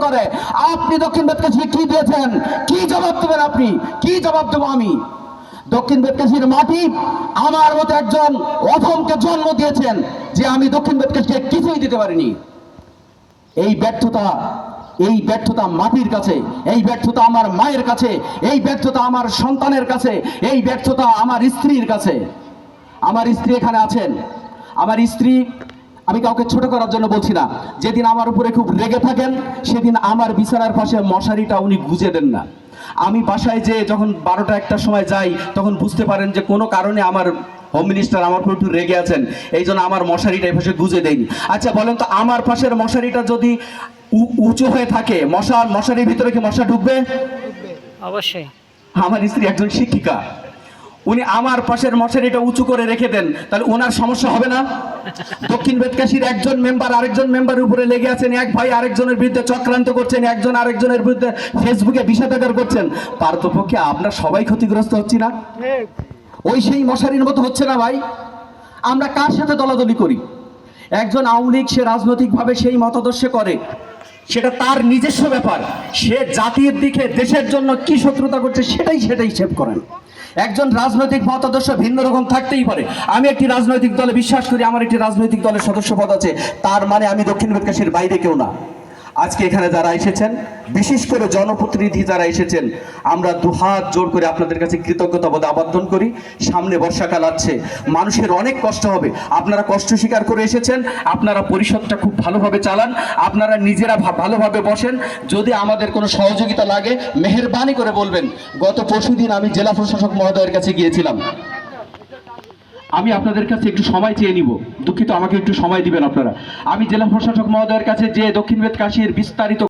করে। আপনি দক্ষিণ বেতকাশি কি দিয়েছেন? কি জবাব দেবেন আপনি? কি জবাব দেবো আমি? দক্ষিণ বেতকাশির মাটি আমার মতো একজন অধমকে জন্ম দিয়েছেন যে আমি দক্ষিণ বেতকাশিকে কিছুই দিতে পারিনি। এই ব্যর্থতা মাটির কাছে, এই ব্যর্থতা আমার মায়ের কাছে, এই ব্যর্থতা আমার সন্তানের কাছে, এই ব্যর্থতা আমার স্ত্রীর কাছে। আমার স্ত্রী এখানে আছেন। আমার স্ত্রী, আমি কাউকে ছোট করার জন্য বলছি না, যেদিন আমার উপরে খুব রেগে থাকেন সেদিন আমার বিছানার পাশে মশারিটা উনি গুজে দেন না। আমি বাসায় যে যখন 12টা-1টার সময় যাই তখন বুঝতে পারেন যে কোনো কারণে আমার হোম মিনিস্টার আমার উপর একটু রেগে আছেন, এই জন্য আমার মশারিটা এই পাশে গুজে দেয়নি। আচ্ছা বলেন তো, আমার পাশের মশারিটা যদি উঁচু হয়ে থাকে, মশারির ভিতরে কি মশা ঢুকবে? অবশ্যই। আমার স্ত্রী একজন শিক্ষিকা, উনি আমার পাশের মশারিটা উঁচু করে রেখে দেন, তাহলে ওনার সমস্যা হবে না? দক্ষিণ বেতকাশির একজন মেম্বার আরেকজন মেম্বারের উপরে লেগে আছেন, এক ভাই আরেকজনের বিরুদ্ধে চক্রান্ত করছেন, একজন আরেকজনের বিরুদ্ধে ফেসবুকে বিষাদগার করছেন, পারতপক্ষে আমরা সবাই ক্ষতিগ্রস্ত হচ্ছি না? ওই সেই মশারির মতো হচ্ছে না ভাই? আমরা কার সাথে দলাদলি করি? একজন আওয়ামী লীগ, সে রাজনৈতিকভাবে সেই মতাদর্শে করে, সেটা তার নিজস্ব ব্যাপার। সে জাতির দিকে দেশের জন্য কি শত্রুতা করছে সেটাই হিসেব করেন। একজন রাজনৈতিক মতাদর্শ ভিন্ন রকম থাকতেই পারে। আমি একটি রাজনৈতিক দলে বিশ্বাস করি, আমার একটি রাজনৈতিক দলের সদস্যপদ আছে, তার মানে আমি দক্ষিণ বেতকাশির বাইরে কেউ না। আজকে এখানে যারা এসেছেন, বিশেষ করে জনপ্রতিনিধি যারা এসেছেন, আমরা দুহাত জোর করে আপনাদের কাছে কৃতজ্ঞতা বোধ আবেদন করি। সামনে বর্ষাকাল আছে, মানুষের অনেক কষ্ট হবে, আপনারা কষ্ট স্বীকার করে এসেছেন, আপনারা পরিষদটা খুব ভালোভাবে চালান, আপনারা নিজেরা ভালোভাবে বসেন। যদি আমাদের কোনো সহযোগিতা লাগে মেহেরবানি করে বলবেন। গত পরশুদিন আমি জেলা প্রশাসক মহোদয়ের কাছে গিয়েছিলাম। আমি আপনাদের কাছে একটু সময় চেয়ে নিব, দুঃখিত, আমাকে একটু সময় দিবেন আপনারা। আমি জেলা প্রশাসক মহোদয়ের কাছে যে দক্ষিণ বেতকাশির বিস্তারিত